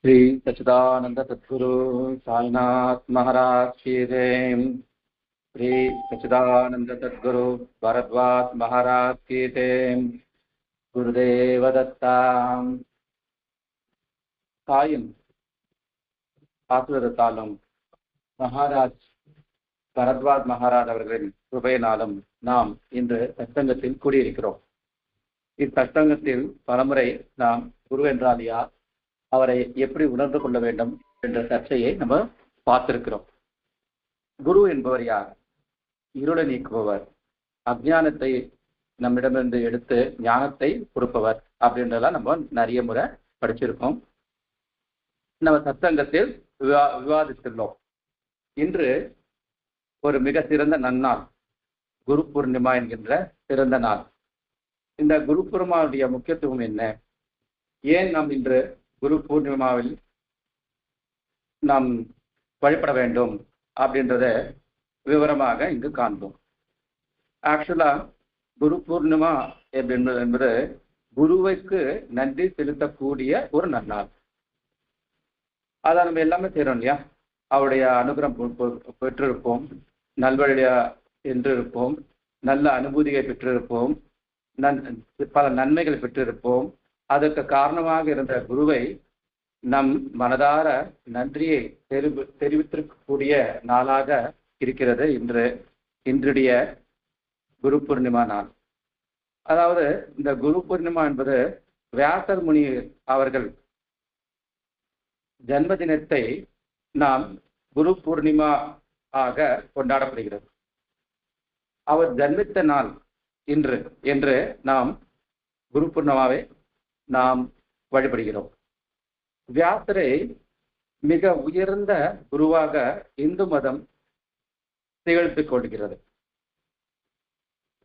श्री सच्चिदानंद सद्गुरु साईनाथ महाराज की जय। श्री सच्चिदानंद सद्गुरु भरद्वाज महाराज की जय। गुरुदेव दत्ता। தாயும் ஆசிரியத்தாலும் மகாராஜ் பரத்வாஜ் மகாராஜ் அவர்களின் கிருபையினாலும் நாம் இன்று சத்சங்கத்தில் கூடியிருக்கிறோம். இச்சங்கத்தில் பலமுறை நாம் குரு என்றால் யார், அவரை எப்படி உணர்ந்து கொள்ள வேண்டும் என்ற சர்ச்சையை நம்ம பார்த்திருக்கிறோம். குரு என்பவர் யார்? இருளை நீக்குபவர், அஜ்ஞானத்தை நம்மிடமிருந்து எடுத்து ஞானத்தை கொடுப்பவர் அப்படின்றதெல்லாம் நம்ம நிறைய முறை படிச்சிருக்கோம். நம்ம சத்சங்கத்தில் விவாதித்துள்ளோம். இன்று ஒரு மிக சிறந்த நன்னாள், குரு பூர்ணிமா என்கின்ற சிறந்த நாள். இந்த குரு பூர்ணிமாவுடைய முக்கியத்துவம் என்ன, ஏன் நாம் இன்று குரு பூர்ணிமாவில் நாம் வழிபட வேண்டும் அப்படின்றத விவரமாக இங்கு காண்போம். ஆக்சுவலா குரு பூர்ணிமா என்பது குருவுக்கு நன்றி செலுத்தக்கூடிய ஒரு நன்னாள். அதான் நம்ம எல்லாமே செய்யறோம் இல்லையா? அவருடைய அனுகிரகம் பெற்றிருப்போம், நல்வழியா சென்றிருப்போம், நல்ல அனுபூதியை பெற்றிருப்போம், பல நன்மைகளை பெற்றிருப்போம். அதற்கு காரணமாக இருந்த குருவை நம் மனதார நன்றியை தெரிவித்திருக்கக்கூடிய நாளாக இருக்கிறது இன்றைய குரு பூர்ணிமா நாள். அதாவது இந்த குரு பூர்ணிமா என்பது வியாசர் முனி அவர்கள் ஜன்மதினத்தை நாம் குரு பூர்ணிமா ஆக கொண்டாடப்படுகிறது. அவர் ஜன்மித்த நாள் இன்று என்று நாம் குரு பூர்ணிமாவை நாம் வழிபடுகிறோம். வியாசரை மிக உயர்ந்த குருவாக இந்து மதம் திகழ்த்திக் கொள்கிறது.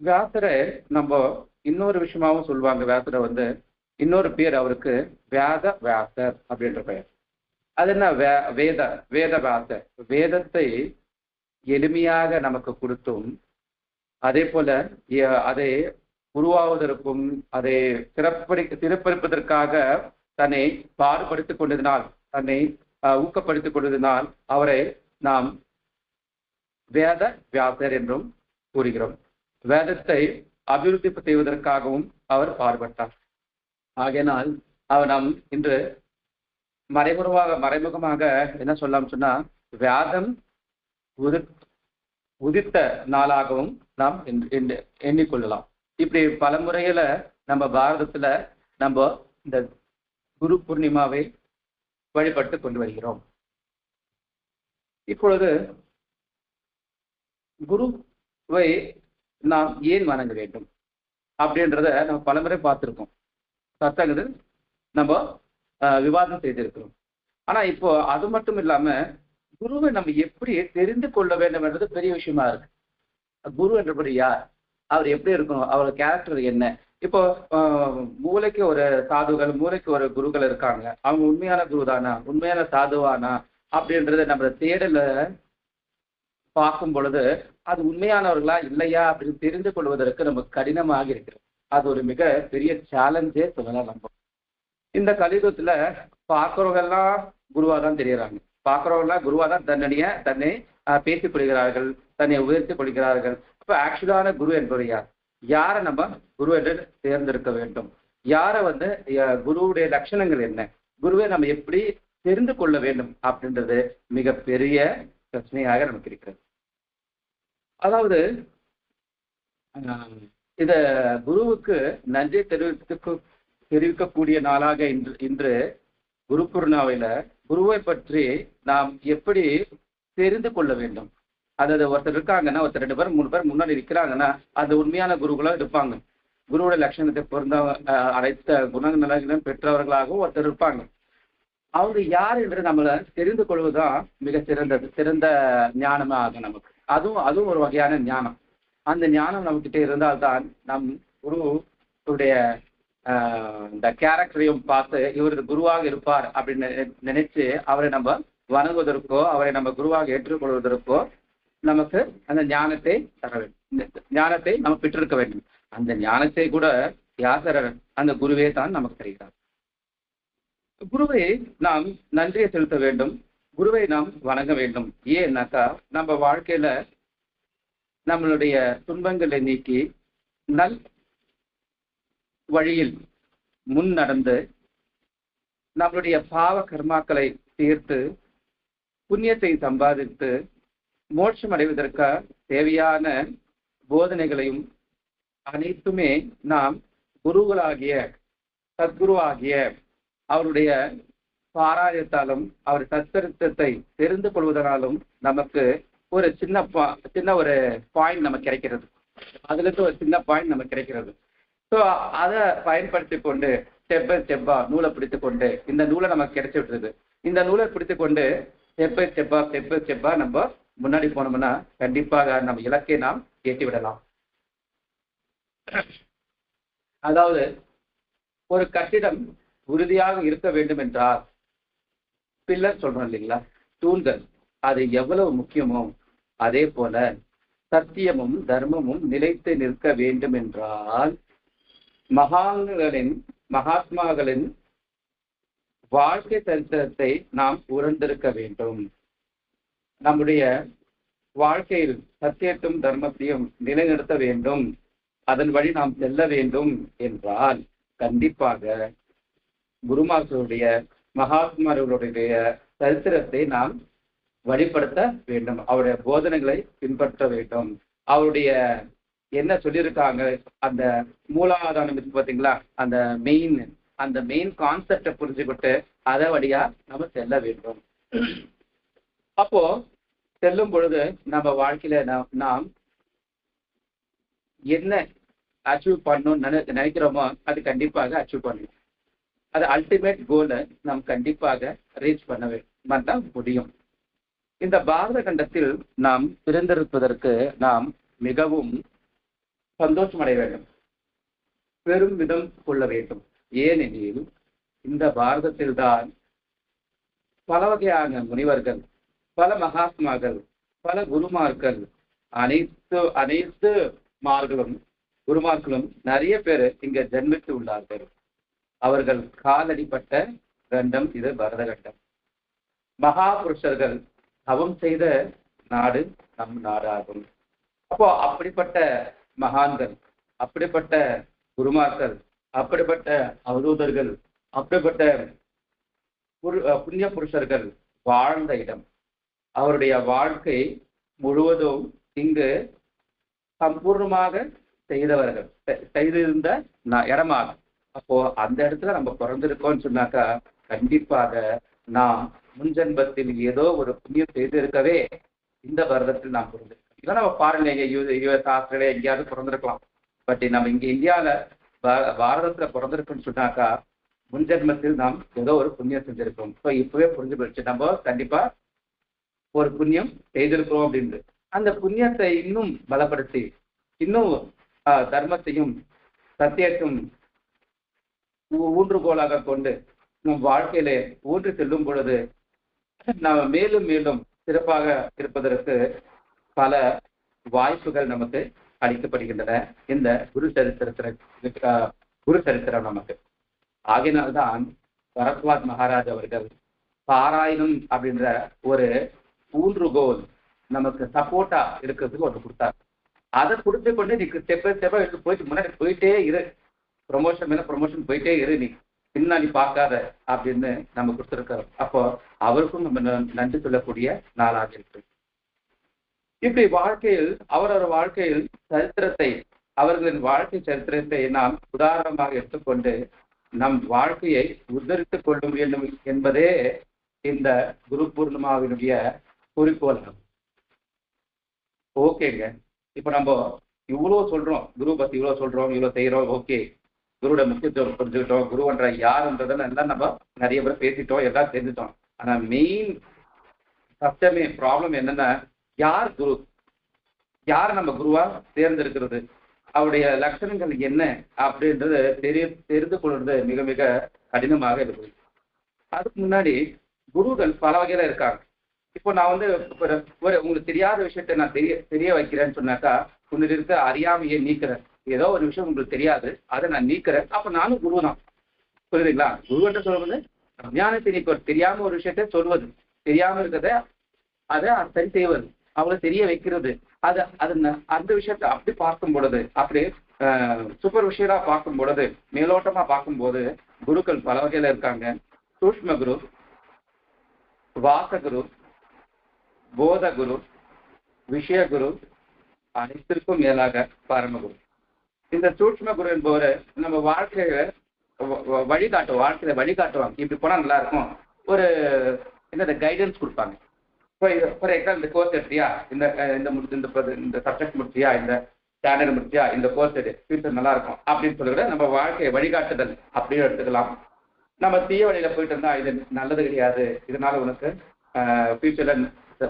வியாசரை நம்ம இன்னொரு விஷயமாவும் சொல்லுவாங்க. வியாசரை இன்னொரு பேர் அவருக்கு வியாசர் அப்படின்ற பெயர். அது என்ன? வேத வியாசர். வேதத்தை எளிமையாக நமக்கு கொடுத்தும், அதே போல அதை உருவாவதற்கும் அதை சிறப்பிப்பதற்காக தன்னை பாடுபடுத்திக் கொண்டதினால், தன்னை ஊக்கப்படுத்திக் கொண்டதினால் அவரை நாம் வேத வியாசர் என்றும் கூறுகிறோம். வேதத்தை அபிவிருத்தி செய்வதற்காகவும் அவர் பாடுபட்டார். ஆகையினால் அவர் நாம் இன்று மறைமுகமாக என்ன சொல்லலாம் சொன்னா, வேதம் உதித்த நாளாகவும் நாம் எண்ணிக்கொள்ளலாம். இப்படி பல முறையில நம்ம பாரதத்துல நம்ம இந்த குரு பூர்ணிமாவை வழிபட்டு கொண்டு வருகிறோம். இப்பொழுது குருவை நாம் ஏன் வணங்க வேண்டும் அப்படின்றத நம்ம பலமுறை பார்த்திருக்கோம். சத்தங்கள் நம்ம விவாதம் செய்திருக்கிறோம். ஆனா இப்போ அது மட்டும் இல்லாம குருவை நம்ம எப்படி தெரிந்து கொள்ள வேண்டும் என்றது பெரிய விஷயமா இருக்கு. குரு என்றபடி யார், அவர் எப்படி இருக்கணும், அவர் கேரக்டர் என்ன? இப்போ மூளைக்கு ஒரு சாதுகள், மூளைக்கு ஒரு குருக்கள் இருக்காங்க. அவங்க உண்மையான குரு தானா, உண்மையான சாதுவானா அப்படின்றத நம்ம தேடல பார்க்கும் பொழுது அது உண்மையானவர்களா இல்லையா அப்படின்னு தெரிந்து கொள்வதற்கு நமக்கு கடினமாக இருக்கிறது. அது ஒரு மிக பெரிய சேலஞ்சே சொல்லலாம். நம்ம இந்த கலியுகத்துல பார்க்கிறவங்கெல்லாம் குருவா தான் தெரியுறாங்க. பார்க்கிறவங்கெல்லாம் குருவா தான் தன்னை பேசிக் கொள்கிறார்கள், தன்னை உயர்த்திக் கொள்கிறார்கள். அப்ப ஆக்சுவலான குரு என்பது யார்? யாரை நம்ம குரு என்று தேர்ந்தெடுக்க வேண்டும்? யாரை குருவுடைய லட்சணங்கள் என்ன, குருவை நம்ம எப்படி தெரிந்து கொள்ள வேண்டும் அப்படின்றது மிக பெரிய பிரச்சனையாக நமக்கு இருக்கிறது. அதாவது இத குருவுக்கு நன்றி தெரிவிக்கக்கூடிய நாளாக இன்று குரு பூர்ணிமாவில குருவை பற்றி நாம் எப்படி தெரிந்து கொள்ள வேண்டும்? அதாவது ஒருத்தர் இருக்காங்கன்னா, ஒருத்தர் 2 பேர் 3 பேர் முன்னாடி இருக்கிறாங்கன்னா அது உண்மையான குருக்களா இருப்பாங்க. குருவோட லட்சணத்தை பொருந்த அனைத்த குணநலங்களும் பெற்றவர்களாகவும் ஒருத்தர் இருப்பாங்க. அவங்க யார் என்று நம்மளை தெரிந்து கொள்வதுதான் மிக சிறந்த ஞானமா ஆகும் நமக்கு. அதுவும் ஒரு வகையான ஞானம். அந்த ஞானம் நம்மகிட்ட இருந்தால்தான் நம் குருவுடைய இந்த கேரக்டரையும் பார்த்து இவர் குருவாக இருப்பார் அப்படின்னு நினைச்சு அவரை நம்ம வணங்குவதற்கோ, அவரை நம்ம குருவாக ஏற்றுக்கொள்வதற்கோ நமக்கு அந்த ஞானத்தை தர வேண்டும். ஞானத்தை நம்ம பெற்றிருக்க வேண்டும். அந்த ஞானத்தை கூட வியாசர் அந்த குருவே தான் நமக்கு தருகிறார். குருவை நாம் நன்றியை செலுத்த வேண்டும், குருவை நாம் வணங்க வேண்டும். ஏன்னாக்கா நம்ம வாழ்க்கையில நம்மளுடைய துன்பங்களை நீக்கி நல் வழியில் முன் நடந்து நம்மளுடைய பாவ கர்மாக்களை தீர்த்து புண்ணியத்தை சம்பாதித்து மோட்சம் அடைவதற்காக தேவையான போதனைகளையும் அனைத்துமே நாம் குருகளாகிய சத்குருவாகிய அவருடைய பாராயத்தாலும் அவர் சச்சரித்தத்தை தெரிந்து கொள்வதனாலும் நமக்கு ஒரு சின்ன ஒரு பாயிண்ட் நமக்கு கிடைக்கிறது. அதுல இருந்து ஒரு சின்ன பாயிண்ட் நமக்கு கிடைக்கிறது. ஸோ அதை பயன்படுத்தி கொண்டு ஸ்டெப் பை ஸ்டெப்பா நூலை பிடித்து கொண்டு இந்த நூலை நமக்கு கிடைச்சி விட்டுருது. இந்த நூலை பிடித்து கொண்டு ஸ்டெப் பை ஸ்டெப்பா நம்ம முன்னாடி போனோம்னா கண்டிப்பாக நம்ம இலக்கை நாம் ஏற்றி விடலாம். அதாவது ஒரு கட்டிடம் உறுதியாக இருக்க வேண்டும் என்றால் பில்லர் சொல்றோம் இல்லைங்களா, தூண்கள், அது எவ்வளவு முக்கியமோ அதே போல சத்தியமும் தர்மமும் நிலைத்து நிற்க வேண்டும் என்றால் மகாத்மாக்களின் வாழ்க்கை சரித்திரத்தை நாம் உணர்ந்திருக்க வேண்டும். நம்முடைய வாழ்க்கையில் சத்தியத்தையும் தர்மத்தையும் நிலைநிறுத்த வேண்டும், அதன் வழி நாம் செல்ல வேண்டும் என்றால் கண்டிப்பாக குருமார்களுடைய மகாத்மார்களுடைய சரித்திரத்தை நாம் வழிபடுத்த வேண்டும், அவருடைய போதனைகளை பின்பற்ற வேண்டும். அவருடைய என்ன சொல்லியிருக்காங்க அந்த மூலாதாரம் இருக்கு பார்த்தீங்களா, அந்த மெயின் கான்செப்டை புரிஞ்சுக்கிட்டு அதை வழியா நம்ம செல்ல வேண்டும். அப்போ செல்லும் பொழுது நம்ம வாழ்க்கையில நாம் என்ன அச்சீவ் பண்ணணும்னு நினைக்கிறோமோ அது கண்டிப்பாக அச்சீவ் பண்ணணும். அது அல்டிமேட் கோலை நாம் கண்டிப்பாக ரீச் பண்ண முடியும். இந்த பாரத கண்டத்தில் நாம் பிறந்திருப்பதற்கு நாம் மிகவும் சந்தோஷம் அடைய வேண்டும், பெரும் விதம் கொள்ள வேண்டும். ஏனெனில் இந்த பாரதத்தில் தான் பல வகையான முனிவர்கள், பல மகாத்மாக்கள், பல குருமார்கள், அனைத்து குருமார்களும் நிறைய பேர் இங்க ஜென்மித்து உள்ளார்கள். அவர்கள் காலடிப்பட்ட கண்டம் இது பரத கண்டம். மகா புருஷர்கள் தவம் செய்த நாடு நம் நாடாகும். அப்போ அப்படிப்பட்ட மகான்கள், அப்படிப்பட்ட குருமார்கள், அப்படிப்பட்ட அவதூதர்கள், அப்படிப்பட்ட புண்ணிய புருஷர்கள் வாழ்ந்த இடம், அவருடைய வாழ்க்கை முழுவதும் இங்கு சம்பூர்ணமாக செய்திருந்த இடமாகும். அப்போ அந்த இடத்துல நம்ம பிறந்திருக்கோம்னு சொன்னாக்கா கண்டிப்பாக நாம் முன்ஜென்மத்தில் ஏதோ ஒரு புண்ணியம் செய்திருக்கவே இந்த வருடத்தில் நாம் பிறந்திருக்கோம். இதெல்லாம் நம்ம பாருங்க, யுஎஸ் ஆஸ்திரேலியா எங்கேயாவது பிறந்திருக்கலாம். பட் நம்ம இங்க இந்தியாவில பாரதத்துல பிறந்திருக்கோம்னு சொன்னாக்கா முன்ஜென்மத்தில் நாம் ஏதோ ஒரு புண்ணியம் செஞ்சிருக்கோம். ஸோ இப்பவே புரிஞ்சு போயிடுச்சு, நம்ம கண்டிப்பா ஒரு புண்ணியம் செய்திருக்கிறோம் அப்படின்னு. அந்த புண்ணியத்தை இன்னும் பலப்படுத்தி இன்னும் தர்மத்தையும் சத்தியத்தையும் ஊன்றுகோலாக கொண்டு நம் வாழ்க்கையிலே ஊன்றி செல்லும் பொழுது நாம் மேலும் மேலும் சிறப்பாக இருப்பதற்கு பல வாய்ப்புகள் நமக்கு அளிக்கப்படுகின்றன இந்த குரு சரித்திரம் நமக்கு. ஆகினால்தான் பரத்வாஜ் மகாராஜ் அவர்கள் பாராயணம் அப்படின்ற ஒரு ஊன்றுகோல் நமக்கு சப்போர்ட்டா இருக்கிறதுக்கு ஒன்று கொடுத்தார். அதை கொடுத்து கொண்டு நீ ஸ்டெப் எடுத்து போயிட்டு முன்னாடி போயிட்டே இரு, ப்ரொமோஷன் மேல ப்ரொமோஷன் போயிட்டே இரு, நீ பின்னாடி பார்க்காத அப்படின்னு நம்ம கொடுத்துருக்கிறோம். அப்போ அவருக்கும் நம்ம நன்றி சொல்லக்கூடிய நாளாக இருக்கு. இப்படி வாழ்க்கையில் அவரவர் வாழ்க்கையில் சரித்திரத்தை, அவர்களின் வாழ்க்கை சரித்திரத்தை நாம் உதாரணமாக எடுத்துக்கொண்டு நம் வாழ்க்கையை உத்தரித்துக் கொள்ள வேண்டும் என்பதே இந்த குரு பூர்ணிமாவினுடைய குறிக்கோள். ஓகேங்க, இப்ப நம்ம இவ்வளவு சொல்றோம், குரு பத்தி இவ்வளவு சொல்றோம், இவ்வளவு செய்யறோம். ஓகே, குருவோட முக்கியத்துவம் புரிஞ்சுக்கிட்டோம், குருவன்ற யாருன்றதெல்லாம் எல்லாம் நம்ம நிறைய பேர் பேசிட்டோம், எல்லாம் தெரிஞ்சுட்டோம். ஆனா மெயின் கஷ்டமே ப்ராப்ளம் என்னன்னா, யார் குரு, யார் நம்ம குருவா தேர்ந்தெடுக்கிறது, அவருடைய லட்சணங்கள் என்ன அப்படின்றது தெரிந்து கொள்வது மிக மிக கடினமாக இருக்குது. அதுக்கு முன்னாடி குருகள் பல வகையில இருக்காங்க. இப்போ நான் உங்களுக்கு தெரியாத விஷயத்த நான் தெரிய வைக்கிறேன்னு சொன்னாக்கா உங்களுக்கு இருக்க அறியாமையை நீக்கிறேன். ஏதோ ஒரு விஷயம் உங்களுக்கு தெரியாது, அதை நான் நீக்கிறேன், அப்ப நானும் குரு தான். புரியுதுங்களா? குருவன்ற சொல்றது ஞானத்தை நீக்குவது, தெரியாம ஒரு விஷயத்த சொல்வது, தெரியாம இருக்கிறத அதை சரி செய்வது, அவளை தெரிய வைக்கிறது. அது அது அந்த விஷயத்த அப்படி பார்க்கும் பொழுது, அப்படி சூப்பர்ஃபிஷியலா பார்க்கும் பொழுது, மேலோட்டமா பார்க்கும்போது குருக்கள் பல வகையில இருக்காங்க. சூஷ்ம குரு, வாசகுரு, போதகுரு, விஷயகுரு, அனைத்திற்கும் மேலாக பரமகுரு. இந்த சூட்சும குரு என்பவர் நம்ம வாழ்க்கையில வழிகாட்டுவோம், வாழ்க்கையில வழிகாட்டுவாங்க. இப்படி போனா நல்லா இருக்கும், ஒரு என்ன கைடன்ஸ் கொடுப்பாங்க. ஃபார் எக்ஸாம்பிள், இந்த கோர்ஸ் எடுத்தியா, இந்த சப்ஜெக்ட் முடிச்சியா, இந்த ஸ்டாண்டர்ட் முடிச்சியா, இந்த கோர்ஸ் எடு, ஃபியூச்சர் நல்லா இருக்கும் அப்படின்னு சொல்லிவிட நம்ம வாழ்க்கையை வழிகாட்டுதல் அப்படின்னு எடுத்துக்கலாம். நம்ம தீய வழியில போயிட்டு இருந்தா இது நல்லது கிடையாது, இதனால உனக்கு ஃபியூச்சர்ல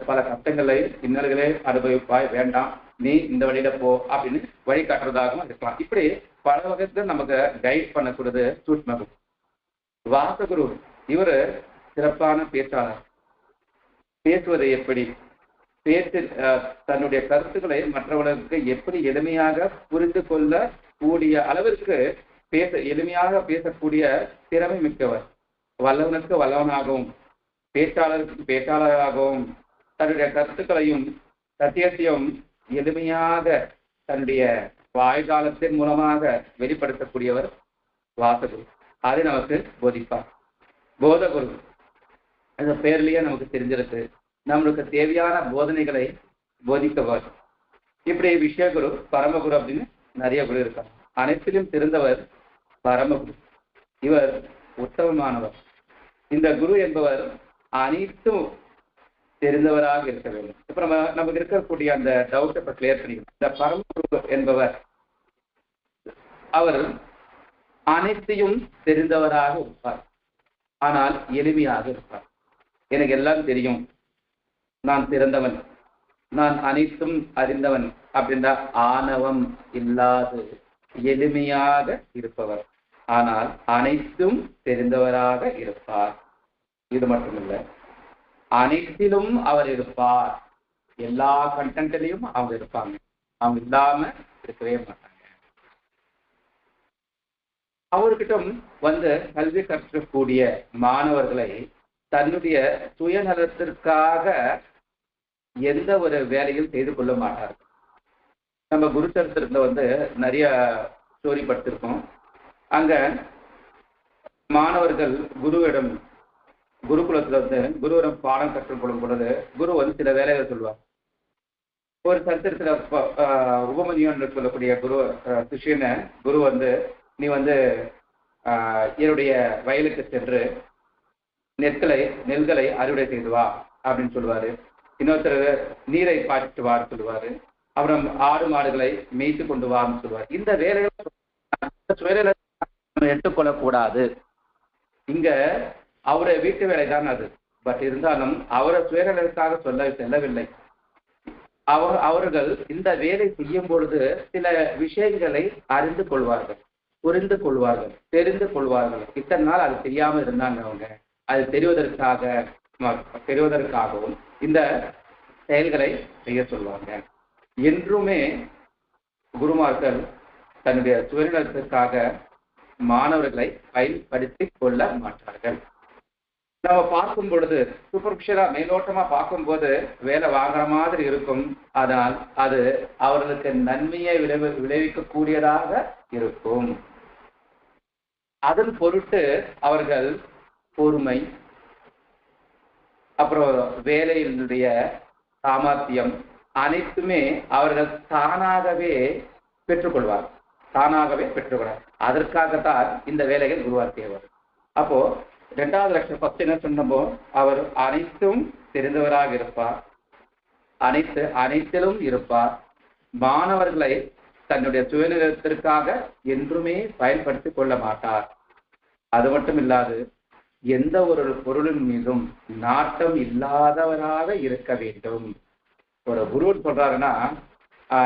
பல கஷ்டங்களை இன்னல்களே அனுபவிப்பாய், வேண்டாம், நீ இந்த வழியில போ அப்படின்னு வழிகாட்டுறதாகவும் இருக்கலாம். இப்படி பல வகைத்துல நமக்கு கைட் பண்ணக்கூடியது சூட்சும குரு. வாசகுரு இவரு சிறப்பான பேச்சாளர். பேசுவது எப்படி, பேச்சு தன்னுடைய கருத்துக்களை மற்றவர்களுக்கு எப்படி எளிமையாக புரிந்து கொள்ள கூடிய அளவிற்கு எளிமையாக பேசக்கூடிய திறமை மிக்கவர். வல்லவனுக்கு வல்லவனாகவும் பேச்சாளருக்கு பேச்சாளராகவும் தன்னுடைய கருத்துக்களையும் சத்தியத்தையும் எளிமையாக தன்னுடைய வாய்காலத்தின் மூலமாக வெளிப்படுத்தக்கூடியவர் வாசகுரு. அதை நமக்கு போதிப்பார். போதகுரு அந்த பேர்லயே நமக்கு தெரிஞ்சிருக்கு, நம்மளுக்கு தேவையான போதனைகளை போதிக்கவர். இப்படி விஷயகுரு, பரமகுரு அப்படின்னு நிறைய குரு இருக்காங்க. அனைத்திலும் தெரிந்தவர் பரமகுரு. இவர் உத்தமமானவர். இந்த குரு என்பவர் அனைத்தும் தெரிந்தவராக இருக்க வேண்டும். இப்ப நமக்கு இருக்கக்கூடிய அந்த டவுட்டை இப்ப கிளியர் பண்ணிக்கணும். இந்த பரமகுரு என்பவர் அவர் அனைத்தையும் தெரிந்தவராக இருப்பார், ஆனால் எளிமையாக இருப்பார். எனக்கு எல்லாம் தெரியும், நான் சிறந்தவன், நான் அனைத்தும் அறிந்தவன் அப்படின்ற ஆணவம் இல்லாது எளிமையாக இருப்பவர், ஆனால் அனைத்தும் தெரிந்தவராக இருப்பார். இது மட்டுமில்ல, அனைத்திலும் அவர் இருப்பார். எல்லா கண்டென்ட்லயும் அவங்க இருப்பாங்க, அவங்க இல்லாம இருக்கவே மாட்டாங்க. அவர்கிட்ட கல்வி கற்கக்கூடிய மாணவர்களை தன்னுடைய சுயநலத்திற்காக எந்த ஒரு வேலையும் செய்து கொள்ள மாட்டார்கள். நம்ம குரு சரித்திரத்துல நிறைய ஸ்டோரி படிச்சிருக்கோம். அங்க மாணவர்கள் குருகுலத்துல குருவிடம் பாடம் கற்றுக்கொள்ளும் பொழுது குரு சில வேலைகளை சொல்லுவார். ஒரு சரித்திரத்துல உபமன்யு என்று சொல்லக்கூடிய சிஷ்யனை குரு நீ என்னுடைய வயலுக்கு சென்று நெல்களை அறுவடை செய்து வா அப்படின்னு சொல்லுவாரு. இன்னொருத்தர் நீரை பாய்ச்சிட்டு வான்னு சொல்லுவாரு. அப்புறம் ஆடு மாடுகளை மேய்த்து கொண்டு வான்னு சொல்லுவார். இந்த வேலைகளை எடுத்துக்கொள்ளக்கூடாது. இங்க அவருடைய வீட்டு வேலைதான் அது. பட் இருந்தாலும் அவரை சுயநலத்துக்காக செல்லவில்லை. அவர்கள் இந்த வேலை செய்யும் பொழுது சில விஷயங்களை அறிந்து கொள்வார்கள், புரிந்து கொள்வார்கள், தெரிந்து கொள்வார்கள். இத்தனை நாள் அது தெரியாம இருந்தாங்க. அவங்க அது தெரிவதற்காகவும் இந்த செயல்களை செய்ய சொல்வாங்க. என்றுமே குருமார்கள் தன்னுடைய சுயநலத்திற்காக மாணவர்களை பயன்படுத்திக் கொள்ள மாட்டார்கள். நம்ம பார்க்கும் பொழுது சூப்பர்ஃபிஷியலா மேலோட்டமா பார்க்கும்போது வேலை வாங்குற மாதிரி இருக்கும். ஆனால் அது அவர்களுக்கு நன்மையை விளைவிக்கக்கூடியதாக இருக்கும். அதன் பொருட்டு அவர்கள் பொறுமை, அப்புறம் வேலையினுடைய சாமர்த்தியம் அனைத்துமே அவர்கள் தானாகவே பெற்றுக்கொள்வார். அதற்காகத்தான் இந்த வேலைகள் குருவாக்கியவர். அப்போ 2வது லட்சம் 10 என்ன சொன்னமோ, அவர் அனைத்தும் தெரிந்தவராக இருப்பார், அனைத்திலும் இருப்பார். மாணவர்களை தன்னுடைய சுயநலத்திற்காக என்றுமே பயன்படுத்திக் கொள்ள மாட்டார். அது மட்டும் இல்லாது எந்த ஒரு பொருளின் மீதும் நாட்டம் இல்லாதவராக இருக்க வேண்டும். ஒரு குருன்னு சொல்றாருன்னா,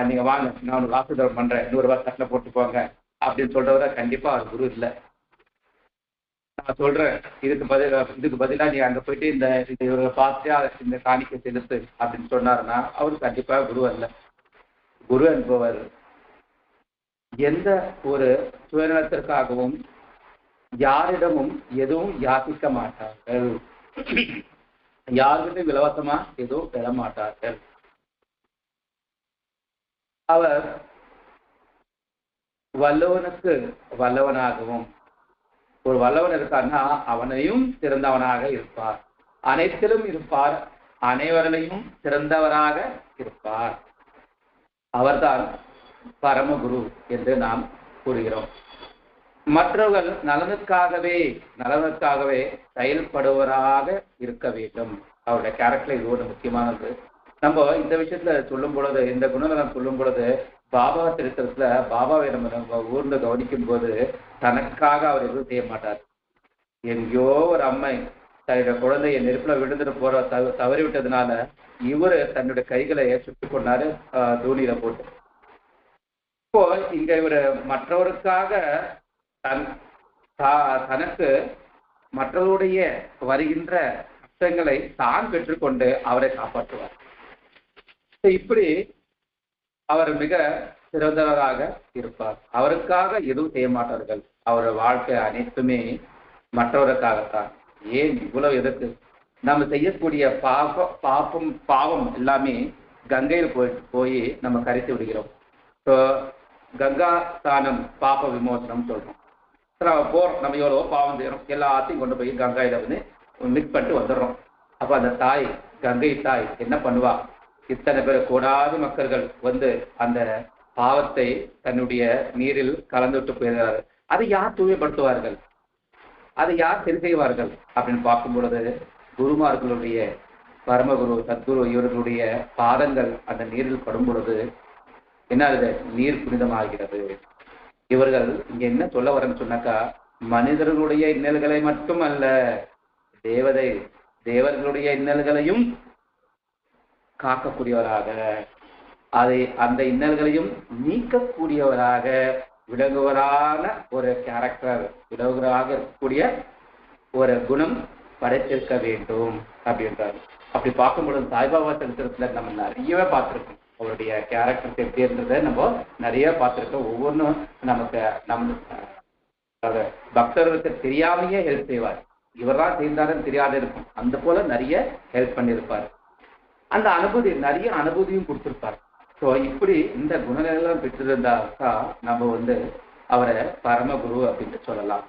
நீங்க வாங்க நான் ஒரு வாசுதரம் பண்றேன், 100 ரூபாய் தட்டில் போட்டு போங்க அப்படின்னு சொல்றவர கண்டிப்பா அவர் குரு இல்லை. நான் சொல்றேன் இதுக்கு பதிலா நீ அங்க போயிட்டு இந்த இவரை பார்த்து இந்த காணிக்கை செலுத்து அப்படின்னு சொன்னாருன்னா அவரு கண்டிப்பா குரு அல்ல. குரு என்பவர் எந்த ஒரு சுயநலத்திற்காகவும் யாரிடமும் எதுவும் யாசிக்க மாட்டார்கள், யாருக்கிட்டும் இலவசமா எதுவும் பெற மாட்டார்கள். அவர் வல்லவனுக்கு வல்லவனாகவும், ஒரு வல்லவன் இருக்கான்னா அவனையும் சிறந்தவனாக இருப்பார், அனைத்திலும் இருப்பார், அனைவரையும் சிறந்தவராக இருப்பார். அவர்தான் பரமகுரு என்று நாம் கூறுகிறோம். மற்றவர்கள் நலனுக்காகவே செயல்படுவராக இருக்க வேண்டும். அவருடைய கேரக்டர் இது ஒரு முக்கியமானது. நம்ம இந்த விஷயத்துல சொல்லும் பொழுது, இந்த குணநலம் சொல்லும் பொழுது, பாபா சரித்திரத்துல பாபாவை நம்ம ஊர்ந்து கவனிக்கும் போது தனக்காக அவர் எதுவும் செய்ய மாட்டார். எங்கேயோ ஒரு அம்மை தன்னுடைய குழந்தைய நெருப்புல விழுந்துட்டு போற தவறி விட்டதுனால இவரு தன்னுடைய கைகளை சுட்டுக் கொண்டாரு தூணியில போட்டு. இப்போ இங்க இவரு மற்றவருக்காக தனக்கு மற்றவருடைய வருகின்ற கஷ்டங்களை தான் பெற்றுக்கொண்டு அவரை காப்பாற்றுவார். இப்படி அவர் மிக சிறந்தவராக இருப்பார். அவருக்காக எதுவும் செய்ய மாட்டார்கள். அவருடைய வாழ்க்கை அனைத்துமே மற்றவருக்காகத்தான். ஏன் இவ்வளவு எதற்கு? நம்ம செய்யக்கூடிய பாவம் எல்லாமே கங்கையில் போய் நம்ம கரைத்து விடுகிறோம். ஸோ கங்கா ஸ்தானம் பாப விமோசனம் சொல்றோம். நம்ம எவ்வளவோ பாவம் செய்யறோம், எல்லாத்தையும் கொண்டு போய் கங்கையில மிக்ஸ் பண்ணிட்டு வந்துடுறோம். அப்ப அந்த தாய், கங்கை தாய் என்ன பண்ணுவா? இத்தனை பேர் கூடாத மக்கள்கள் அந்த பாவத்தை தன்னுடைய நீரில் கலந்துவிட்டு போயிருக்கிறாரு. அதை யார் தூய்மைப்படுத்துவார்கள்? அதை யார் சரி செய்வார்கள் அப்படின்னு பார்க்கும் பொழுது குருமார்களுடைய, பரமகுரு, சத்குரு இவர்களுடைய பாதங்கள் அந்த நீரில் படும் பொழுது என்ன ஆகுது? நீர் புனிதமாகிறது. இவர்கள் இங்க என்ன சொல்ல வரேன்னு சொன்னாக்கா, மனிதர்களுடைய இன்னல்களை மட்டும் அல்ல, தேவர்களுடைய இன்னல்களையும் காக்கக்கூடியவராக, அந்த இன்னல்களையும் நீக்கக்கூடியவராக விலகுவரான ஒரு கேரக்டர், விலகுவராக இருக்கக்கூடிய ஒரு குணம் படைத்திருக்க வேண்டும் அப்படின்றார். அப்படி பார்க்கும் பொழுது சாய்பாபா சரித்திரத்துல நம்ம நிறையவே பார்த்திருக்கோம். அவருடைய கேரக்டர் எப்படி இருந்ததை நம்ம நிறைய பார்த்திருக்கோம். ஒவ்வொன்றும் நம்ம பக்தர்களுக்கு தெரியாமையே ஹெல்ப் செய்வார். இவர்தான் செய்தாருன்னு தெரியாத இருக்கும். அந்த போல நிறைய ஹெல்ப் பண்ணியிருப்பார். அந்த நிறைய அனுபூதியும் கொடுத்திருப்பார். ஸோ இப்படி இந்த குணங்களெல்லாம் பெற்றிருந்தாக்கா நம்ம அவரை பரமகுரு அப்படின்னு சொல்லலாம்.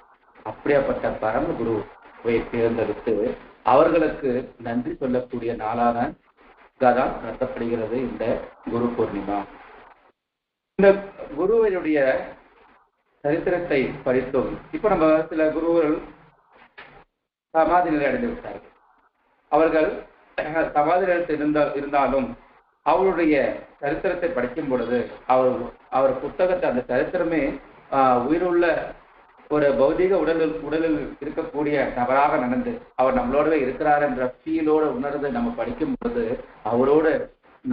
அப்படியாப்பட்ட பரமகுருவை தேர்ந்தெடுத்து அவர்களுக்கு நன்றி சொல்லக்கூடிய நாளான தான் நடத்தப்படுகிறது இந்த குரு பூர்ணிமா. இந்த குருவனுடைய சரித்திரத்தை படித்தோம். இப்ப நம்ம சில குருவர்கள் சமாதி நிலை அடைந்து விட்டார்கள். அவர்கள் சமாதி நிலையத்தில் இருந்தாலும் அவருடைய சரித்திரத்தை படிக்கும் பொழுது அவர் புத்தகத்தை, அந்த சரித்திரமே உயிருள்ள ஒரு பௌதிக உடலில் இருக்கக்கூடிய நபராக நடந்து அவர் நம்மளோடவே இருக்கிறார் என்ற ஃபீலோட உணர்ந்து நம்ம படிக்கும் பொழுது அவரோடு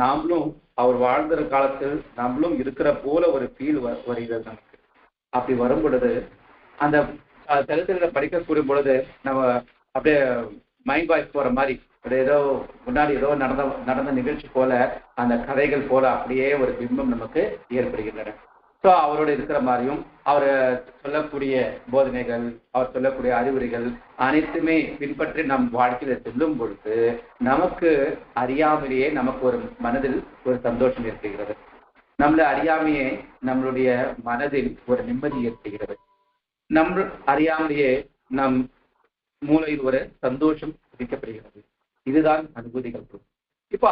நாமளும், அவர் வாழ்ந்த காலத்தில் நம்மளும் இருக்கிற போல ஒரு ஃபீல் வருகிறது நமக்கு. அப்படி வரும் பொழுது அந்த சரித்திரத்தை படிக்கக்கூடிய பொழுது நம்ம அப்படியே மைண்ட் வாய்ஸ் போற மாதிரி, ஏதோ முன்னாடி ஏதோ நடந்த நிகழ்ச்சி போல, அந்த கதைகள் போல அப்படியே ஒரு பிம்பம் நமக்கு ஏற்படுகின்றன. ஸோ அவரோட இருக்கிற மாதிரியும் அவர் சொல்லக்கூடிய போதனைகள், அவர் சொல்லக்கூடிய அறிவுரைகள் அனைத்துமே பின்பற்றி நம் வாழ்க்கையில செல்லும் பொழுது நமக்கு அறியாமலேயே நமக்கு ஒரு மனதில் ஒரு சந்தோஷம் ஏற்படுகிறது. நம்மள அறியாமையே நம்மளுடைய மனதில் ஒரு நிம்மதி ஏற்படுகிறது. நம்ம அறியாமலேயே நம் மூளையில் ஒரு சந்தோஷம் விதிக்கப்படுகிறது. இதுதான் அனுபூதிகள். இப்போ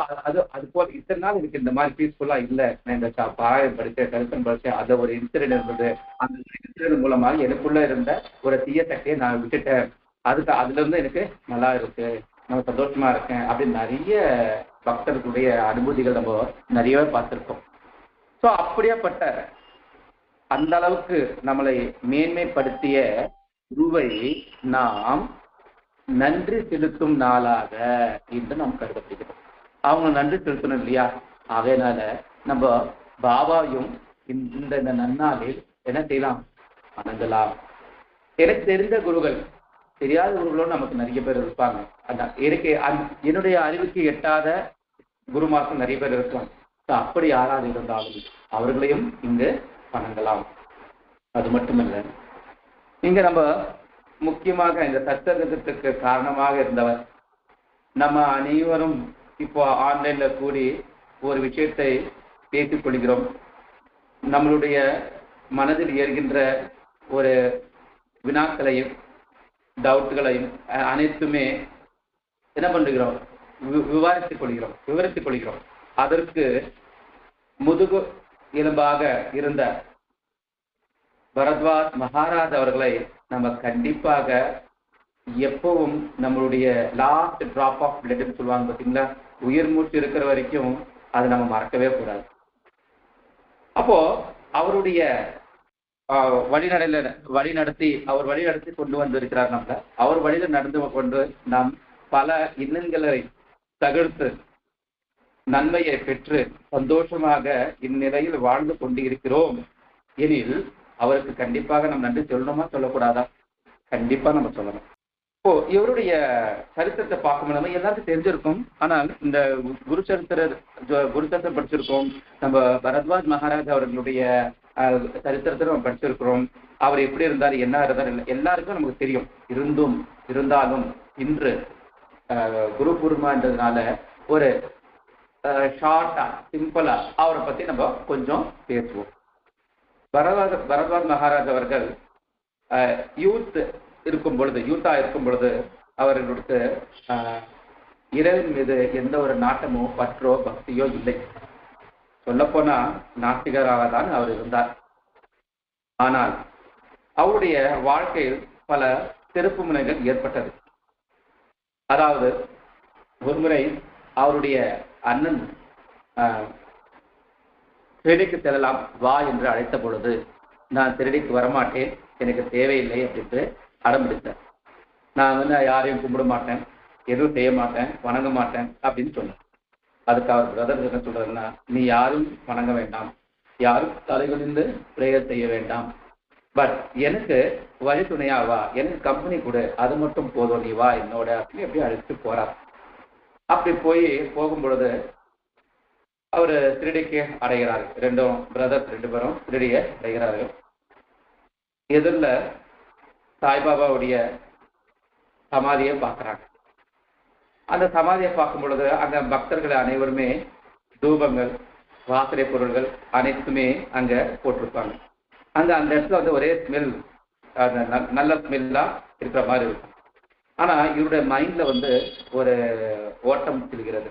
அது போல இத்தனை நாள் எனக்கு இந்த மாதிரி பீஸ்ஃபுல்லா இல்லை, நான் இந்த பாயம் படித்தேன், கருத்தம் படித்தேன், அதை ஒரு இன்சிடென்ட் இருந்தது. அந்த இன்சிடென்ட் மூலமாக எனக்குள்ள இருந்த ஒரு தீய சக்தியை நான் விட்டுட்டேன், அதுல இருந்து எனக்கு நல்லா இருக்கு, நான் சந்தோஷமா இருக்கேன் அப்படின்னு நிறைய பக்தர்களுடைய அனுபூதிகள் நம்ம நிறையவே பார்த்திருக்கோம். ஸோ அப்படியாப்பட்ட அந்த அளவுக்கு நம்மளை மேன்மைப்படுத்திய குருவை நாம் நன்றி செலுத்தும் நாளாக என்று நாம் கருதப்படுகிறோம். அவங்க நன்றி செலுத்தணும் இல்லையா? அதனால நம்ம பாபாவையும் இந்த நன்னாளில் என்ன செய்யலாம்? வணங்கலாம். எனக்கு தெரிந்த குருகள், தெரியாத குருகளோடு நமக்கு நிறைய பேர் இருப்பாங்க. என்னுடைய அறிவுக்கு எட்டாத குருமார்கள் நிறைய பேர் இருக்காங்க. அப்படி யாராவது இருந்தாலும் அவர்களையும் இங்கு வணங்கலாம். அது மட்டுமல்ல, இங்க நம்ம முக்கியமாக இந்த சத்சங்கத்துக்கு காரணமாக இருந்தவர். நம்ம அனைவரும் இப்போ ஆன்லைன்ல கூடி ஒரு விஷயத்தை பேசிக் கொள்கிறோம். நம்மளுடைய மனதில் ஏறுகின்ற ஒரு வினாக்களையும் டவுட்டுகளையும் அனைத்துமே என்ன பண்ணுகிறோம், விவரித்துக் கொள்கிறோம். அதற்கு முதுகு எலும்பாக இருந்த பரத்வாஜ் மகாராஜ் அவர்களை நம்ம கண்டிப்பாக எப்பவும் நம்மளுடைய லாஸ்ட் டிராப் ஆஃப் பிளட்னு சொல்லுவாங்க பார்த்தீங்களா, உயிர் மூச்சு இருக்கிற வரைக்கும் அதை நம்ம மறக்கவே கூடாது. அப்போ அவருடைய வழிநடத்தி கொண்டு வந்திருக்கிறார். நம்மள அவர் வழியில நடந்து கொண்டு நாம் பல இன்னல்களை தகர்த்து நன்மையை பெற்று சந்தோஷமாக இந்நிலையில் வாழ்ந்து கொண்டு இருக்கிறோம் எனில் அவருக்கு கண்டிப்பாக நம்ம நன்றி சொல்லணுமா சொல்லக்கூடாதா? கண்டிப்பா நம்ம சொல்லணும். இப்போ இவருடைய சரித்திரத்தை பார்க்கும்போது நம்ம எல்லாருக்கும் தெரிஞ்சிருக்கும். ஆனால் இந்த குரு சரித்திரம் படிச்சிருக்கோம். நம்ம பரத்வாஜ் மகாராஜ் அவர்களுடைய சரித்திரத்தை நம்ம படிச்சிருக்கிறோம். அவர் எப்படி இருந்தார், என்ன இருந்தார், எல்லாருக்கும் நமக்கு தெரியும். இருந்தாலும் இன்று குரு பூர்ணிமான்றதுனால ஒரு ஷார்ட்டா சிம்பிளா அவரை பத்தி நம்ம கொஞ்சம் பேசுவோம். பரத்வாஜ் மகாராஜ் அவர்கள் யூத்தா இருக்கும் பொழுது அவர்களுக்கு இறைவன் மீது எந்த ஒரு நாட்டமோ பற்றோ பக்தியோ இல்லை. சொல்லப்போனா நாஸ்திகராக தான் அவர் இருந்தார். ஆனால் அவருடைய வாழ்க்கையில் பல திருப்பு முனைகள் ஏற்பட்டது. அதாவது ஒருமுறை அவருடைய அண்ணன் திருடிக்கு செல்லலாம் வா என்று அழைத்த பொழுது, நான் திருடிக்கு வரமாட்டேன், எனக்கு தேவையில்லை அப்படின்ட்டு அடம்பிடித்தேன். நான் யாரையும் கும்பிட மாட்டேன், எதுவும் செய்ய மாட்டேன், வணங்க மாட்டேன் அப்படின்னு சொன்னேன். அதுக்கு அவர் பிரதர் என்ன சொல்றாருன்னா, நீ யாரும் வணங்க வேண்டாம், யாரும் தலைகுனிந்து பிரேயர் செய்ய வேண்டாம், பட் எனக்கு வழி துணையா வா, எனக்கு கம்பெனி கொடு, அது மட்டும் போதும், நீ வா என்னோட அப்படின்னு எப்படி அழைச்சிட்டு போறார். அப்படி போகும் பொழுது அவரு திருடிக்கு அடைகிறாரு. ரெண்டு பேரும் திருடியை அடைகிறார்கள். எதிரில் சாய்பாபாவுடைய சமாதியை பார்க்குறாங்க. அந்த சமாதியை பார்க்கும் பொழுது அங்க பக்தர்கள் அனைவருமே தூபங்கள், வாசனை பொருள்கள் அனைத்துமே அங்க போட்டிருப்பாங்க. அந்த இடத்துல ஒரே ஸ்மெல், நல்ல ஸ்மெல்லா இருக்கிற மாதிரி இருக்கும். ஆனா இவருடைய மைண்ட்ல ஒரு ஓட்டம் செல்கிறது.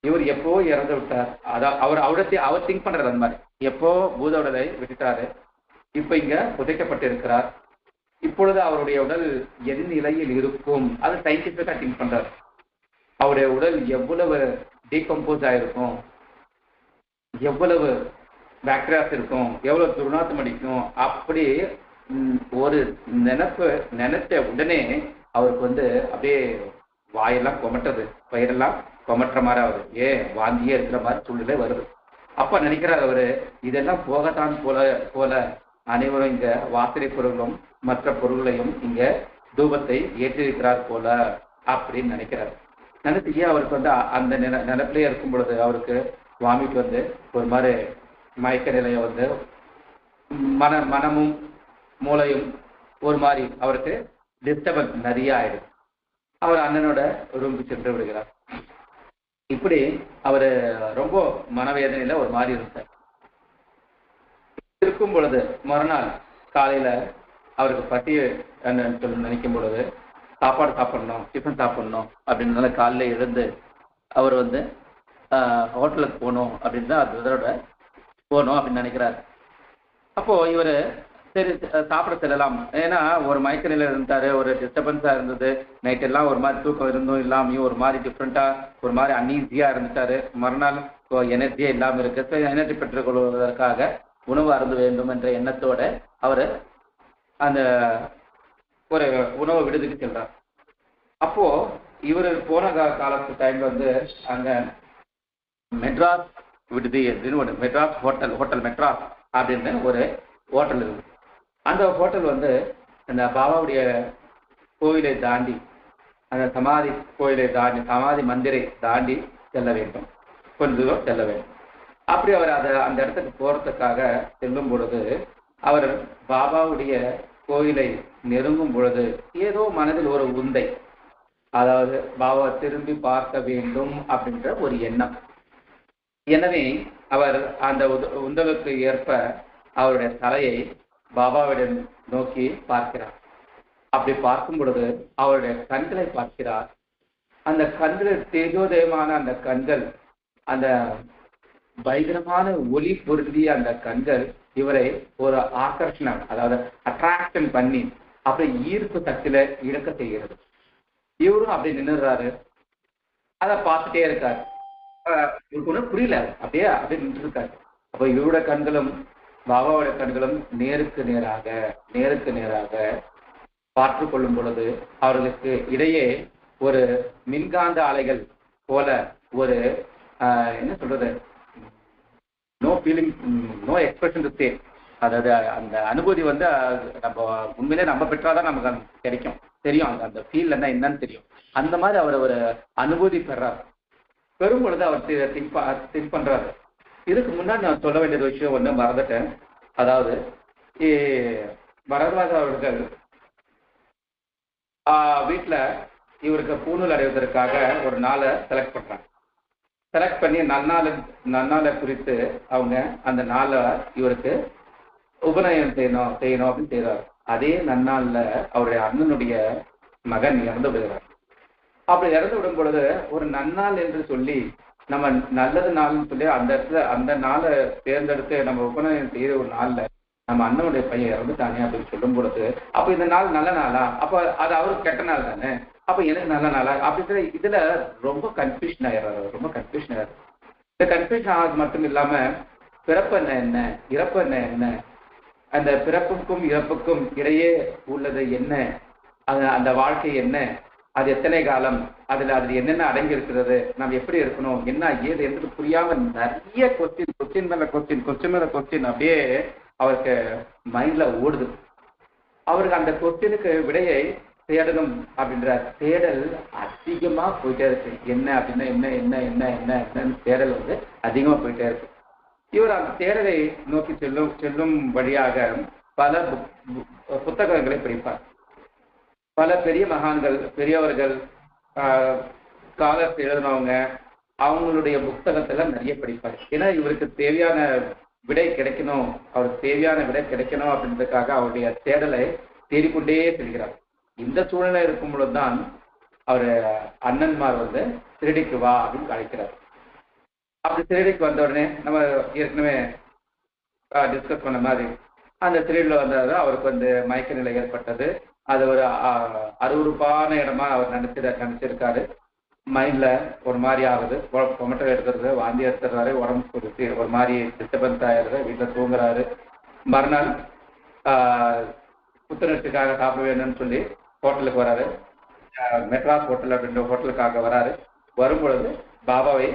இவர் எப்போ இறந்து விட்டார், அவர் திங்க் பண்றாரு. அந்த மாதிரி எப்போ பூத உடலை விட்டுட்டாரு, இப்ப இங்க புதைக்கப்பட்டு இருக்கிறார், இப்பொழுது அவருடைய உடல் என் நிலையில் இருக்கும், அது சயின்டிபிக்கா திங்க் பண்றாரு. அவருடைய உடல் எவ்வளவு டீகம்போஸ் ஆயிருக்கும், எவ்வளவு பாக்டீரியாஸ் இருக்கும், எவ்வளவு துர்நாற்றம் அடிக்கும், அப்படி ஒரு நினைச்ச உடனே அவருக்கு அப்படியே வாயெல்லாம் கொமட்டது, பயிரெல்லாம் கொமட்டுற மாதிரி ஆகுது, வாந்தியே இருக்கிற மாதிரி சூழ்நிலை வருது. அப்ப நினைக்கிறார் அவரு, இதெல்லாம் போகத்தான் போல அனைவரும் இங்க வாசனை பொருளும் மற்ற பொருள்களையும் இங்க தூபத்தை ஏற்றிருக்கிறார் போல அப்படின்னு நினைக்கிறார். நினைச்சு அவருக்கு அந்த நினைப்பிலே இருக்கும் பொழுது அவருக்கு சுவாமிக்கு ஒரு மாதிரி மயக்க நிலைய மனமும் மூளையும் ஒரு மாதிரி அவருக்கு டிஸ்டர்பன்ஸ் நிறைய ஆயிடுது. அவர் அண்ணனோட ரூமுக்கு சென்று விடுகிறார். இப்படி அவரு ரொம்ப மனவேதனையில ஒரு மாதிரி இருந்தார். இருக்கும் பொழுது மறுநாள் காலையில அவருக்கு பசி சொல்லி நினைக்கும் பொழுது சாப்பாடு சாப்பிடணும், டிஃபன் சாப்பிடணும் அப்படின்றத காலையில எழுந்து அவர் ஹோட்டலுக்கு போகணும் அப்படின்னு தான் அதோட போகணும் அப்படின்னு நினைக்கிறாரு. அப்போ இவர் சரி சாப்பிட செல்லலாம், ஏன்னா ஒரு மயக்க நிலையில் இருந்தாரு, ஒரு டிஸ்டர்பன்ஸா இருந்தது, நைட் எல்லாம் ஒரு மாதிரி தூக்கம் இருந்தும் இல்லாமையும் ஒரு மாதிரி டிஃப்ரெண்டா ஒரு மாதிரி அன்ஈஸியா இருந்துட்டாரு. மறுநாள் எனர்ஜியே இல்லாம இருக்கு. எனர்ஜி பெற்றுக் கொள்வதற்காக உணவு அருந்த வேண்டும் என்ற எண்ணத்தோட அவரு அந்த ஒரு உணவு விடுதிக்கு செல்றார். அப்போ இவர் போன காலத்து டைம்ல அங்க மெட்ராஸ் விடுதி அப்படின்னு மெட்ராஸ் ஹோட்டல் மெட்ராஸ் அப்படின்னு ஒரு ஹோட்டல் இருக்கு. அந்த ஹோட்டல் அந்த பாபாவுடைய கோயிலை தாண்டி, அந்த சமாதி கோயிலை தாண்டி, சமாதி மந்திரை தாண்டி செல்ல வேண்டும், கொஞ்ச தூரம் செல்ல வேண்டும். அப்படி அவர் அந்த இடத்துக்கு போறதுக்காக செல்லும் பொழுது அவர் பாபாவுடைய கோயிலை நெருங்கும் பொழுது ஏதோ மனதில் ஒரு உந்தை, அதாவது பாபா திரும்பி பார்க்க வேண்டும் அப்படின்ற ஒரு எண்ணம். எனவே அவர் அந்த உந்தலுக்கு ஏற்ப அவருடைய தலையை பாபாவிடம் நோக்கி பார்க்கிறார். அப்படி பார்க்கும் பொழுது அவருடைய கண்களை பார்க்கிறார். அந்த கண்களில் தேஜோதயமான அந்த கண்கள், அந்த பயங்கரமான ஒளி பொருந்திய அந்த கண்கள் இவரை ஒரு ஆகர்ஷணம், அதாவது அட்ராக்ஷன் பண்ணி அப்படி ஈர்ப்பு சக்தியில இழக்க செய்கிறது. இவரும் அப்படி நின்றுறாரு, அதை பார்த்துட்டே இருக்காரு. ஒன்றும் புரியல, அப்படியே நின்று இருக்காரு. அப்ப இவருடைய கண்களும் பாபாவோட கண்களும் நேருக்கு நேராக பார்த்து கொள்ளும் பொழுது அவர்களுக்கு இடையே ஒரு மின்காந்த அலைகள் போல ஒரு என்ன சொல்றது, no feeling, no expression to say, அதாவது அந்த அனுபூதி வந்து நம்ம உண்மையிலே நம்ம பெற்றாதான் நமக்கு கிடைக்கும், தெரியும் அந்த ஃபீல் என்னன்னு தெரியும். அந்த மாதிரி அவர் ஒரு அனுபூதி பெறார். பெறும் பொழுது அவர் திங்க் பண்றாரு. இதுக்கு முன்னாடி நான் சொல்ல வேண்டிய விஷயம் ஒன்று மறந்துட்டேன். அதாவது வரதராஜ அவர்கள் வீட்டுல இவருக்கு பூணூல் அடைவதற்காக ஒரு நாளை செலக்ட் பண்றாங்க. செலக்ட் பண்ணி நன்னாளை குறித்து அவங்க அந்த நாளை இவருக்கு உபநயனம் செய்யணும் அப்படின்னு செய்யறாரு. அதே நன்னாள்ல அவருடைய அண்ணனுடைய மகன் இறந்து விடுகிறார். அப்படி இறந்து விடும் பொழுது ஒரு நன்னாள் என்று சொல்லி, நம்ம நல்லது நாள்னு சொல்லி அந்த இடத்துல அந்த நாளை தேர்ந்தெடுத்து நம்ம உபநயனம் செய்த ஒரு நாள்ல நம்ம அண்ணனுடைய பையன் இறந்துட்டானே அப்படின்னு சொல்லும் பொழுது, அப்ப இந்த நாள் நல்ல நாளா, அப்ப அது அவருக்கு கெட்ட நாள் தானே, அப்ப எனக்கு நல்ல நாளா அப்படிங்கிற இதுல ரொம்ப கன்ஃபியூஷன் ஆயிடுறாரு. இந்த கன்ஃபியூஷன் ஆகிறது மட்டும் இல்லாம பிறப்பு என்ன இறப்பு என்ன, அந்த பிறப்புக்கும் இறப்புக்கும் இடையே உள்ளது என்ன, அந்த வாழ்க்கை என்ன, அது எத்தனை காலம், அதுல என்னென்ன அடங்கி இருக்கிறது, நாம் எப்படி இருக்கணும், என்ன ஏது என்று புரியாம நிறைய கொஸ்டின் மேல கொஸ்டின் அப்படியே அவருக்கு மைண்ட்ல ஓடுது. அவருக்கு அந்த கொஸ்டினுக்கு விடையை தேடணும் அப்படின்ற தேடல் அதிகமா போயிட்டே இருக்கு. என்ன அப்படின்னா என்னன்னு தேடல் வந்து அதிகமா போயிட்டே இருக்கு. இவர் அந்த தேடலை நோக்கி செல்லும் வழியாக பல புத்தகங்களை படிப்பார். பல பெரிய மகான்கள், பெரியவர்கள், காலத்தை எழுதினவங்க, அவங்களுடைய புத்தகத்துல நிறைய படிப்பார். ஏன்னா இவருக்கு தேவையான விடை கிடைக்கணும், அவருக்கு தேவையான விடை கிடைக்கணும் அப்படின்றதுக்காக அவருடைய தேடலை தேடிக்கொண்டே செல்கிறார். இந்த சூழ்நிலை இருக்கும் பொழுதுதான் அவர் அண்ணன்மார் வந்து திருடிக்கு வா அப்படின்னு அழைக்கிறார். அப்படி திருடிக்கு வந்த உடனே நம்ம ஏற்கனவே டிஸ்கஸ் பண்ண மாதிரி அந்த திருடில வந்தது அவருக்கு வந்து மயக்க நிலை ஏற்பட்டது. அது ஒரு அருவருப்பான இடமா அவர் நினைச்சிருக்காரு. மைண்ட்ல ஒரு மாதிரி ஆகுது, கொமட்டை எடுக்கிறது, வாந்தி எடுத்துறாரு, உடம்பு ஒரு மாதிரி டிஸ்டர்பன்ஸ் ஆயிடுது, வீட்டுல தூங்குறாரு. மறுநாள் புத்துணர்ச்சிக்காக சாப்பிட வேணும்னு சொல்லி ஹோட்டலுக்கு வராரு. மெட்ராஸ் ஹோட்டல் அப்படின்ற ஹோட்டலுக்காக வராரு. வரும்பொழுது பாபாவை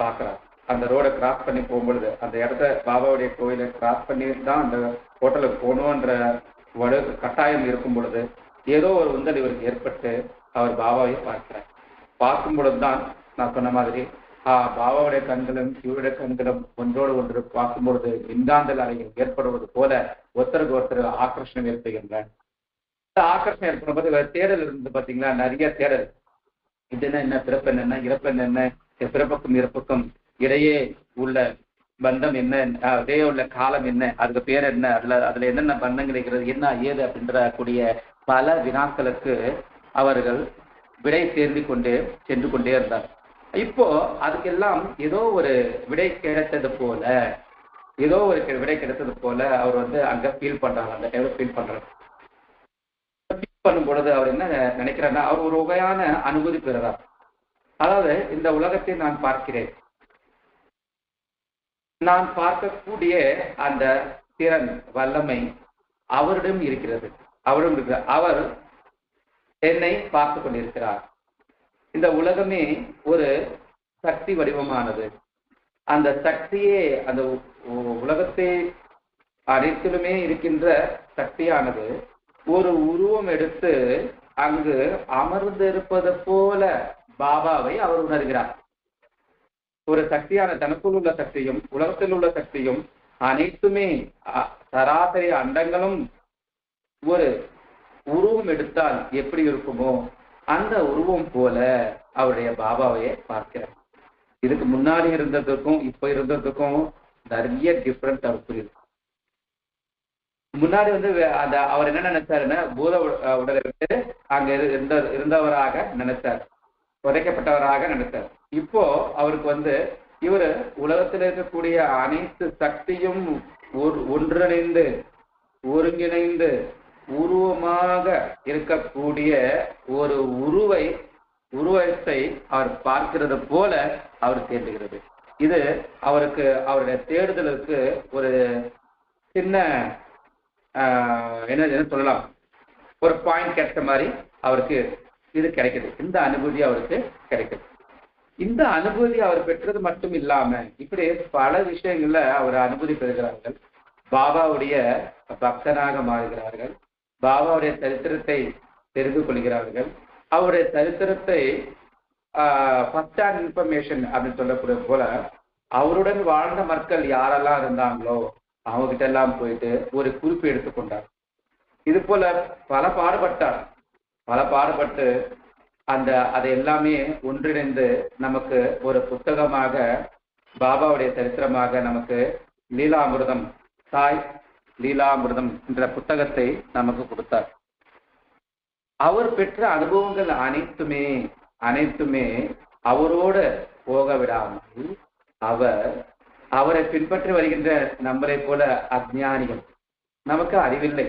பார்க்கிறார். அந்த ரோடை கிராஸ் பண்ணி போகும்பொழுது, அந்த இடத்த பாபாவுடைய கோயிலை கிராஸ் பண்ணி தான் அந்த ஹோட்டலுக்கு போகணுன்ற கட்டாயம் இருக்கும் பொழுது ஏதோ ஒரு உந்தல் இவருக்கு ஏற்பட்டு அவர் பாபாவை பார்க்கிறார். பார்க்கும் பொழுதுதான் நான் சொன்ன மாதிரி பாபாவுடைய கண்களும் இவருடைய கண்களும் ஒன்றோடு ஒன்று பார்க்கும் பொழுது மின்காந்தல் அலைகள் ஏற்படுவது போல ஒருத்தருக்கு ஒருத்தர் ஆக்கர்ஷணம் ஏற்படுகின்றன. ஆக்கர்ஷணம் ஏற்படும் போது தேடல் இருந்து பார்த்தீங்களா, நிறைய தேடல். இதுன்னா என்ன, பிறப்பு என்ன, இறப்பு என்ன, பிறப்புக்கும் இறப்புக்கும் இடையே உள்ள பந்தம் என்ன, இடையே உள்ள காலம் என்ன, அதுக்கு பேர் என்ன, அதுல என்னென்ன பந்தங்கள் இருக்கிறது, என்ன ஏது அப்படின்ற கூடிய பல வினாக்களுக்கு அவர்கள் விடை சென்று கொண்டே இருந்தார். இப்போ அதுக்கெல்லாம் ஏதோ ஒரு விடை கிடைத்தது போல அவர் வந்து அங்க ஃபீல் பண்றாங்க. அந்த டைம்ல ஃபீல் பண்ணும் பொழுது அவர் என்ன நினைக்கிறாருன்னா, அவர் ஒரு வகையான அனுபூதி பெறுறார். அதாவது இந்த உலகத்தை நான் பார்க்கிறேன், நான் பார்க்கக்கூடிய அந்த திறன் வல்லமை அவரிடம் இருக்கிறது. அவர் என்னை பார்த்து கொண்டிருக்கிறார். இந்த உலகமே ஒரு சக்தி வடிவமானது. அந்த சக்தியே, அந்த உலகத்தை அனைத்திலுமே இருக்கின்ற சக்தியானது ஒரு உருவம் எடுத்து அங்கு அமர்ந்திருப்பது போல பாபாவை அவர் உணர்கிறார். ஒரு சக்தியான தனக்குள் உள்ள சக்தியும் உலகத்தில் உள்ள சக்தியும் அனைத்துமே சராசரி அண்டங்களும் ஒரு உருவம் எடுத்தால் எப்படி இருக்குமோ அந்த உருவம் போல அவருடைய பாபாவையே பார்க்கிறார். இதுக்கு முன்னாடி இருந்ததுக்கும் இப்ப இருந்ததுக்கும் நிறைய டிஃபரெண்ட் அவர் புரியுது. முன்னாடி அந்த அவர் என்ன நினைச்சாருன்னா பூத உடலை விட்டு அங்க இருந்தவராக நினைச்சார், உதைக்கப்பட்டவராக நினைச்சார். இப்போ அவருக்கு இவரு உலகத்தில் இருக்கக்கூடிய அனைத்து சக்தியும் ஒன்றிணைந்து ஒருங்கிணைந்து உருவமாக இருக்கக்கூடிய ஒரு உருவத்தை அவர் பார்க்கிறது போல அவர் தேடுகிறது. இது அவருக்கு அவருடைய தேடுதலுக்கு ஒரு சின்ன என்ன சொல்லலாம், ஒரு பாயிண்ட் கிடைச்ச மாதிரி அவருக்கு இது கிடைக்குது. இந்த அனுபூதி அவருக்கு கிடைக்குது. இந்த அனுபூதி அவர் பெற்றது மட்டும் இல்லாம இப்படி பல விஷயங்கள்ல அவர் அனுபூதி பெறுகிறார்கள். பாபாவுடைய பக்தனாக மாறுகிறார்கள். பாபாவுடைய சரித்திரத்தை தெரிந்து கொள்கிறார்கள். அவருடைய சரித்திரத்தை ஃபர்ஸ்ட் ஹேண்ட் இன்ஃபர்மேஷன் அப்படின்னு சொல்லக்கூடிய போல அவருடன் வாழ்ந்த மக்கள் யாரெல்லாம் இருந்தாங்களோ அவங்க கிட்ட எல்லாம் போயிட்டு ஒரு குறிப்பு எடுத்துக்கொண்டார். இது போல பல பாடுபட்டு அதை எல்லாமே ஒன்றிணைந்து நமக்கு ஒரு புத்தகமாக பாபாவுடைய சரித்திரமாக நமக்கு லீலாமிர்தம், சாய் லீலாமிர்தம் என்ற புத்தகத்தை நமக்கு கொடுத்தார். அவர் பெற்ற அனுபவங்கள் அனைத்துமே அவரோடு போக விடாமல் அவரை பின்பற்றி வருகின்ற நம்மளை போல அஜ்ஞானிகள், நமக்கு அறிவில்லை,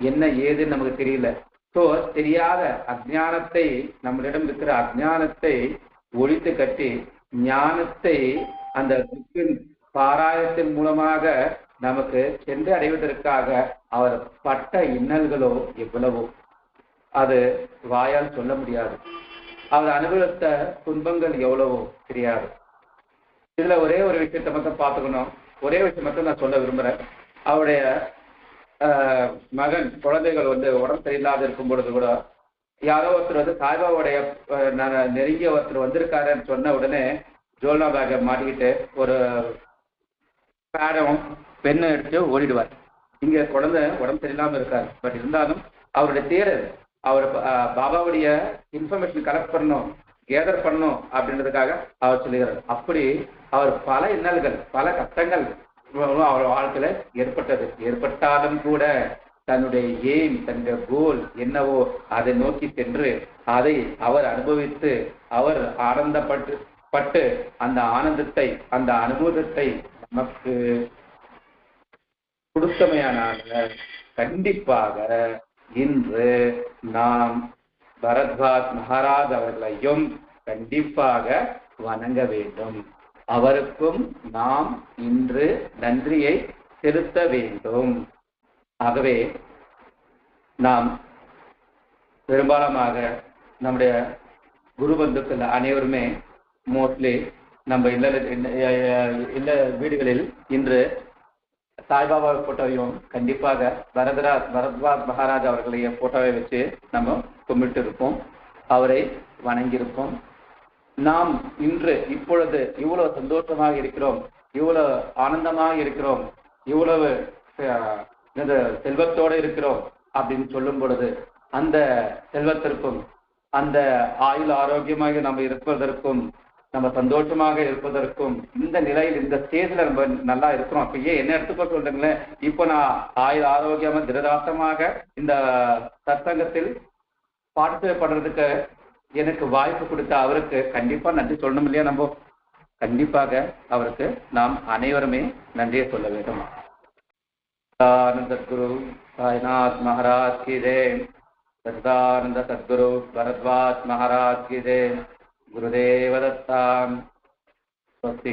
என்ன ஏதுன்னு நமக்கு தெரியல. ஸோ தெரியாத அஜ்ஞானத்தை, நம்மளிடம் இருக்கிற அஜ்ஞானத்தை ஒழித்து கட்டி ஞானத்தை அந்த பாராயணத்தின் மூலமாக நமக்கு சென்று அடைவதற்காக அவர் பட்ட இன்னல்களோ எவ்வளவோ அது வாயால் சொல்ல முடியாது. அவர் அனுபவித்த துன்பங்கள் எவ்வளவோ தெரியாது. இதுல ஒரே ஒரு விஷயத்தை மட்டும் பார்த்துக்கணும். ஒரே விஷயம் மட்டும் நான் சொல்ல விரும்புறேன். அவருடைய மகன் குழந்தைகள் உடம்பு சரியில்லாத இருக்கும் பொழுது கூட யாரோ ஒருத்தர் சாய்பாவுடைய நெருங்கிய ஒருத்தர் வந்திருக்காருன்னு சொன்ன உடனே ஜோல்னா பேக்கை மாட்டிக்கிட்டு ஒரு பேடம் பெண்ணை எடுத்து ஓடிடுவார். இங்க குழந்தை உடம்பு சரியில்லாம இருக்காரு. பட் இருந்தாலும் அவருடைய தேடல், அவர் பாபாவுடைய இன்ஃபர்மேஷன் கலெக்ட் பண்ணணும், கேதர் பண்ணணும் அப்படின்றதுக்காக அவர் சொல்லுகிறார். அப்படி அவர் பல இன்னல்கள், பல கஷ்டங்கள் அவர் வாழ்க்கையில ஏற்பட்டாலும் கூட தன்னுடைய எய்ம், தன்னுடைய கோல் என்னவோ அதை நோக்கி சென்று அதை அவர் அனுபவித்து அவர் ஆனந்தப்பட்டு அந்த ஆனந்தத்தை, அந்த அனுபவத்தை நமக்கு கொடுத்தமையான கண்டிப்பாக இன்று நாம் பரத்வாஜ் மகாராஜ் அவர்களையும் கண்டிப்பாக வணங்க வேண்டும். அவருக்கும் நாம் இன்று நன்றியை செலுத்த வேண்டும். ஆகவே நாம் பெரும்பாலாக நம்முடைய குரு பந்துக்கள் அனைவருமே மோஸ்ட்லி நம்ம இல்ல வீடுகளில் இன்று சாய்பாபா போட்டோவையும் கண்டிப்பாக பரத்வாஜ் மகாராஜ் அவர்களுடைய போட்டோவை வச்சு நம்ம கும்பிட்டு இருப்போம், அவரை வணங்கியிருப்போம். நாம் இன்று இப்பொழுது இவ்வளவு சந்தோஷமாக இருக்கிறோம், இவ்வளவு ஆனந்தமாக இருக்கிறோம், இவ்வளவு செல்வத்தோடு இருக்கிறோம் அப்படின்னு சொல்லும் பொழுது அந்த செல்வத்திற்கும் அந்த ஆயுள் ஆரோக்கியமாக நம்ம இருப்பதற்கும் நம்ம சந்தோஷமாக இருப்பதற்கும் இந்த நிலையில் இந்த ஸ்டேஜ்ல நம்ம நல்லா இருக்கிறோம். அப்ப என்ன எடுத்துக்கோ சொல்றீங்களேன், இப்போ நான் ஆயுள் ஆரோக்கியமா திரதாசமாக இந்த சத்சங்கத்தில் பார்ட்டிசிபேட் பண்றதுக்கு எனக்கு வாய்ப்பு கொடுத்த அவருக்கு கண்டிப்பா நன்றி சொல்லணும் இல்லையா? நம்ம கண்டிப்பாக அவருக்கு நாம் அனைவருமே நன்றியை சொல்ல வேண்டும். சத்குரு சாய்நாத் மகாராஜ் கி ஜெய். சச்சிதானந்த சத்குரு பரத்வாஜ் மகாராஜ் கி ஜெய். குருதேவ தத்தா. ஸ்வஸ்தி.